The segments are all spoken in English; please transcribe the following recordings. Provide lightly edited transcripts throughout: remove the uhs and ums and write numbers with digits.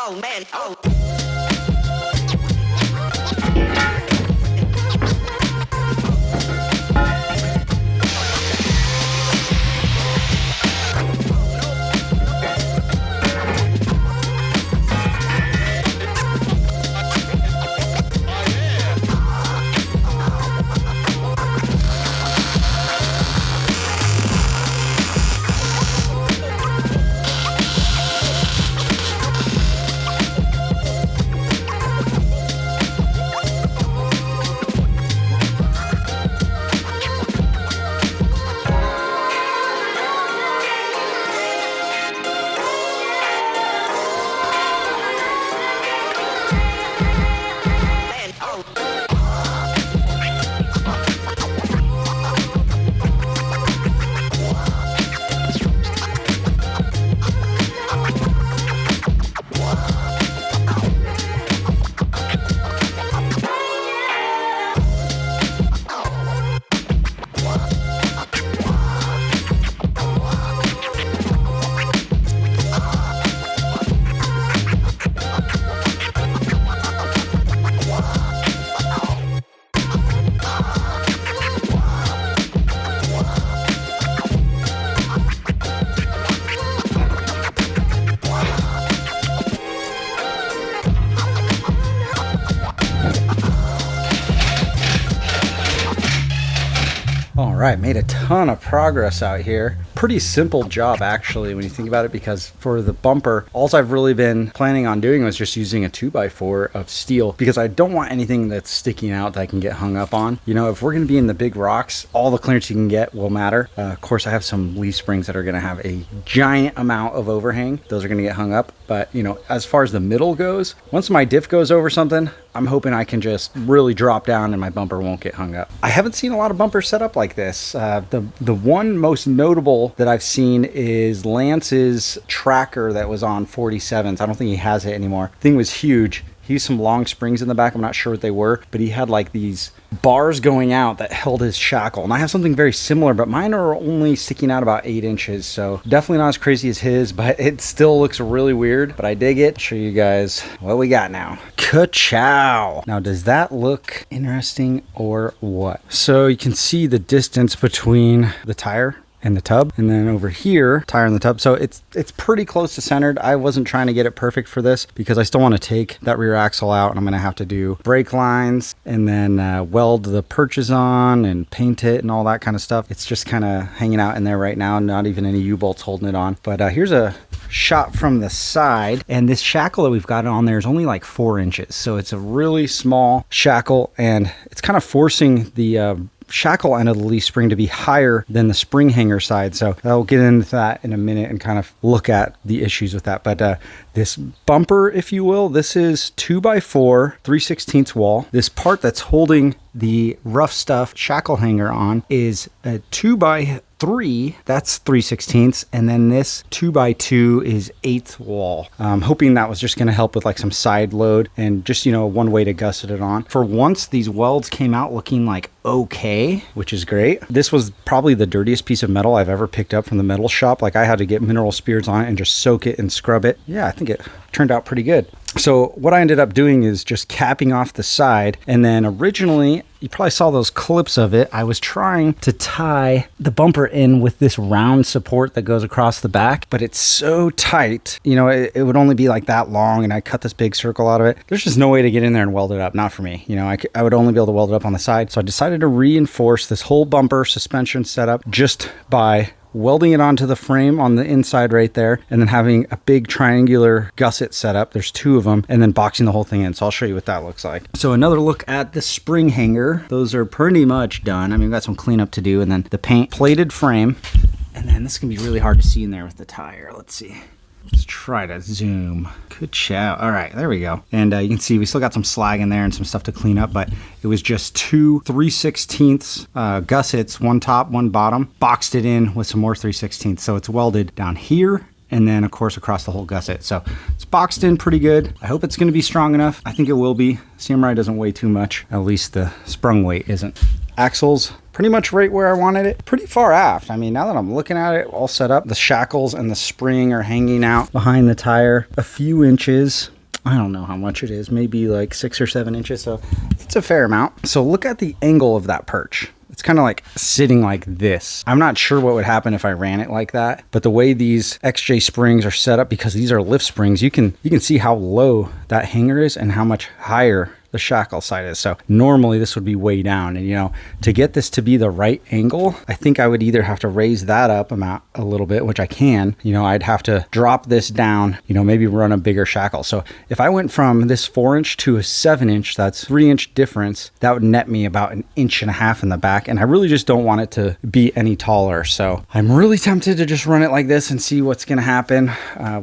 Oh man, oh. All right, made a ton of progress out here. Pretty simple job actually when you think about it, because for the bumper, all I've really been planning on doing was just using a 2x4 of steel, because I don't want anything that's sticking out that I can get hung up on. You know, if we're gonna be in the big rocks, all the clearance you can get will matter. Of course, I have some leaf springs that are gonna have a giant amount of overhang. Those are gonna get hung up. But you know, as far as the middle goes, once my diff goes over something, I'm hoping I can just really drop down and my bumper won't get hung up. I haven't seen a lot of bumpers set up like this. The one most notable that I've seen is Lance's tracker that was on 47s. I don't think he has it anymore. The thing was huge. He used some long springs in the back. I'm not sure what they were, but he had like these bars going out that held his shackle. And I have something very similar, but mine are only sticking out about 8 inches. So definitely not as crazy as his, but it still looks really weird, but I dig it. I'll show you guys what we got now. Ka-chow. Now, does that look interesting or what? So you can see the distance between the tire and the tub, and then over here, tire and the tub. So it's pretty close to centered. I wasn't trying to get it perfect for this because I still want to take that rear axle out, and I'm going to have to do brake lines and then weld the perches on and paint it and all that kind of stuff. It's just kind of hanging out in there right now, not even any U-bolts holding it on. But here's a shot from the side, and this shackle that we've got on there is only like 4 inches. So it's a really small shackle, and it's kind of forcing the shackle end of the leaf spring to be higher than the spring hanger side. So I'll get into that in a minute and kind of look at the issues with that. But this bumper, if you will, this is 2x4 3/16 wall. This part that's holding the rough stuff shackle hanger on is a 2x3, that's 3/16, and then this 2x2 is 1/8 wall. I'm hoping that was just going to help with like some side load and just, you know, one way to gusset it on. For once, these welds came out looking like okay, which is great. This was probably the dirtiest piece of metal I've ever picked up from the metal shop. Like, I had to get mineral spirits on it and just soak it and scrub it. Yeah, I think it turned out pretty good. So what I ended up doing is just capping off the side, and then originally, you probably saw those clips of it, I was trying to tie the bumper in with this round support that goes across the back, but it's so tight, you know, it would only be like that long, and I cut this big circle out of it. There's just no way to get in there and weld it up, not for me. You know, I would only be able to weld it up on the side, so I decided to reinforce this whole bumper suspension setup just by welding it onto the frame on the inside right there, and then having a big triangular gusset setup. There's 2 of them, and then boxing the whole thing in. So I'll show you what that looks like. So another look at the spring hanger. Those are pretty much done. I mean, we've got some cleanup to do, and then the paint plated frame. And then this can be really hard to see in there with the tire. Let's see. Let's try to zoom. Good chow. All right, there we go. And you can see we still got some slag in there and some stuff to clean up, but it was just 2 3/16 gussets, one top, one bottom, boxed it in with some more 3/16. So it's welded down here, and then of course across the whole gusset. So it's boxed in pretty good. I hope it's going to be strong enough. I think it will be. CMRI doesn't weigh too much. At least the sprung weight isn't. Axles pretty much right where I wanted it. Pretty far aft. I mean, now that I'm looking at it all set up, the shackles and the spring are hanging out behind the tire a few inches. I don't know how much it is, maybe like 6 or 7 inches. So it's a fair amount. So look at the angle of that perch. It's kind of like sitting like this. I'm not sure what would happen if I ran it like that, but the way these XJ springs are set up, because these are lift springs, you can see how low that hanger is and how much higher the shackle side is. So normally this would be way down, and you know, to get this to be the right angle, I think I would either have to raise that up a little bit, which I can, you know, I'd have to drop this down, you know, maybe run a bigger shackle. So if I went from this 4-inch to a 7-inch, that's 3-inch difference. That would net me about 1.5 inches in the back, and I really just don't want it to be any taller. So I'm really tempted to just run it like this and see what's gonna happen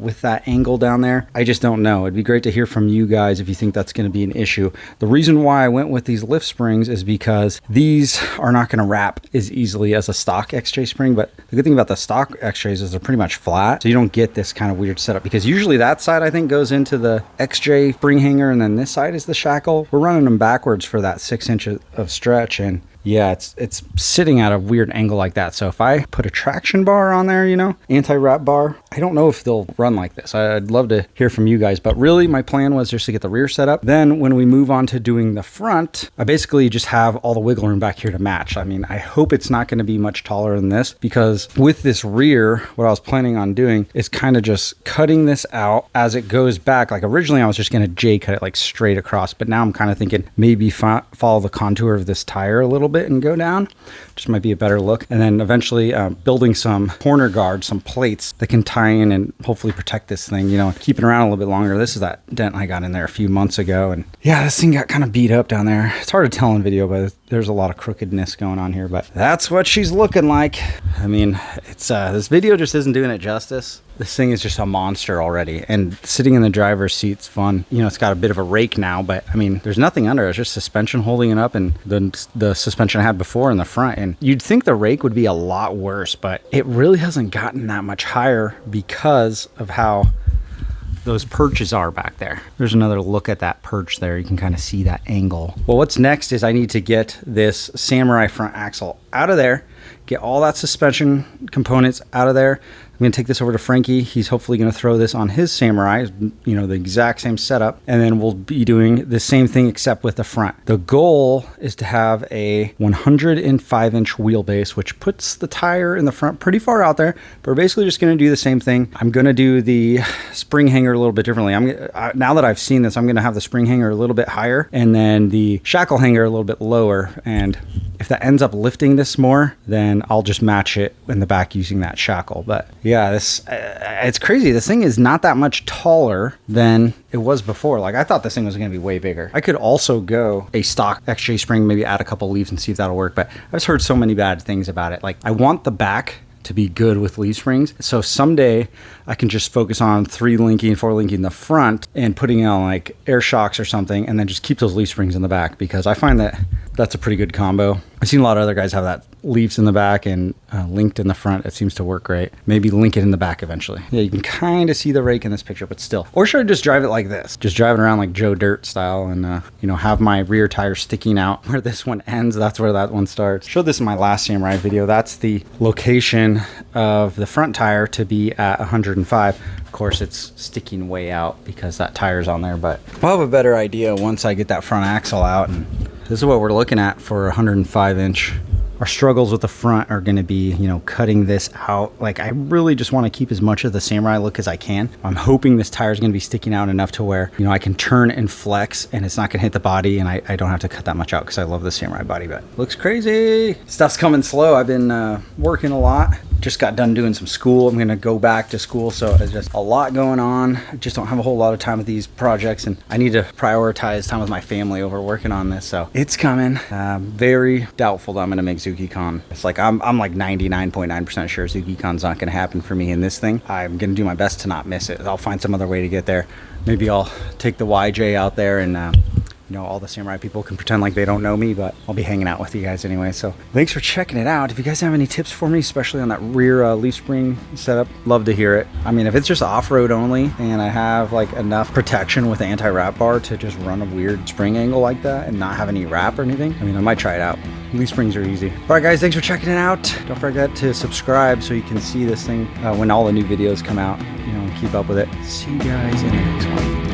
with that angle down there. I just don't know. It'd be great to hear from you guys if you think that's gonna be an issue. The reason why I went with these lift springs is because these are not going to wrap as easily as a stock XJ spring, but the good thing about the stock XJs is they're pretty much flat, so you don't get this kind of weird setup, because usually that side I think goes into the XJ spring hanger and then this side is the shackle. We're running them backwards for that 6 inches of stretch, and yeah, it's sitting at a weird angle like that. So if I put a traction bar on there, you know, anti-wrap bar, I don't know if they'll run like this. I'd love to hear from you guys, but really my plan was just to get the rear set up. Then when we move on to doing the front, I basically just have all the wiggle room back here to match. I mean, I hope it's not going to be much taller than this, because with this rear, what I was planning on doing is kind of just cutting this out as it goes back. Like originally I was just going to J cut it like straight across, but now I'm kind of thinking maybe follow the contour of this tire a little bit and go down. Just might be a better look. And then eventually building some corner guards, some plates that can tie in and hopefully protect this thing, you know, keep it around a little bit longer. This is that dent I got in there a few months ago, and yeah, this thing got kind of beat up down there. It's hard to tell in video, but there's a lot of crookedness going on here, but that's what she's looking like. I mean, it's this video just isn't doing it justice. This thing is just a monster already, and sitting in the driver's seat's fun. You know, it's got a bit of a rake now, but I mean, there's nothing under it. It's just suspension holding it up, and the suspension I had before in the front. And you'd think the rake would be a lot worse, but it really hasn't gotten that much higher because of how those perches are back there. There's another look at that perch there. You can kind of see that angle. Well, what's next is I need to get this Samurai front axle out of there, get all that suspension components out of there. I'm going to take this over to Frankie. He's hopefully going to throw this on his Samurai, you know, the exact same setup. And then we'll be doing the same thing except with the front. The goal is to have a 105-inch wheelbase, which puts the tire in the front pretty far out there. But we're basically just going to do the same thing. I'm going to do the spring hanger a little bit differently. Now that I've seen this, I'm going to have the spring hanger a little bit higher and then the shackle hanger a little bit lower. And if that ends up lifting this more, then I'll just match it in the back using that shackle. But yeah, this it's crazy. This thing is not that much taller than it was before. Like I thought this thing was going to be way bigger. I could also go a stock XJ spring, maybe add a couple leaves and see if that'll work. But I've just heard so many bad things about it. Like I want the back to be good with leaf springs. So someday I can just focus on 3-linking, 4-linking the front and putting on like air shocks or something, and then just keep those leaf springs in the back, because I find that that's a pretty good combo. I've seen a lot of other guys have that leaves in the back and linked in the front. It seems to work great. Maybe link it in the back eventually. Yeah, you can kind of see the rake in this picture, but still. Or should I just drive it like this? Just drive it around like Joe Dirt style and, you know, have my rear tire sticking out where this one ends. That's where that one starts. Showed this in my last Samurai video. That's the location of the front tire to be at 105. Of course, it's sticking way out because that tire's on there, but I'll have a better idea once I get that front axle out. And this is what we're looking at for 105-inch. Our struggles with the front are going to be, you know, cutting this out. Like I really just want to keep as much of the Samurai look as I can. I'm hoping this tire is going to be sticking out enough to where, you know, I can turn and flex and it's not going to hit the body, and I don't have to cut that much out because I love the Samurai body. But looks crazy. Stuff's coming slow. I've been working a lot. Just got done doing some school. I'm going to go back to school, so there's just a lot going on. I just don't have a whole lot of time with these projects, and I need to prioritize time with my family over working on this. So it's coming. Very doubtful that I'm going to make ZukiCon. It's like I'm like 99.9% sure ZukiCon's not going to happen for me in this thing. I'm going to do my best to not miss it. I'll find some other way to get there. Maybe I'll take the YJ out there and you know, all the samurai people can pretend like they don't know me, but I'll be hanging out with you guys anyway. So thanks for checking it out. If you guys have any tips for me, especially on that rear leaf spring setup, love to hear it. I mean, if it's just off-road only and I have like enough protection with the anti-wrap bar to just run a weird spring angle like that and not have any wrap or anything, I mean, I might try it out. Leaf springs are easy. All right, guys, thanks for checking it out. Don't forget to subscribe so you can see this thing when all the new videos come out, you know, and keep up with it. See you guys in the next one.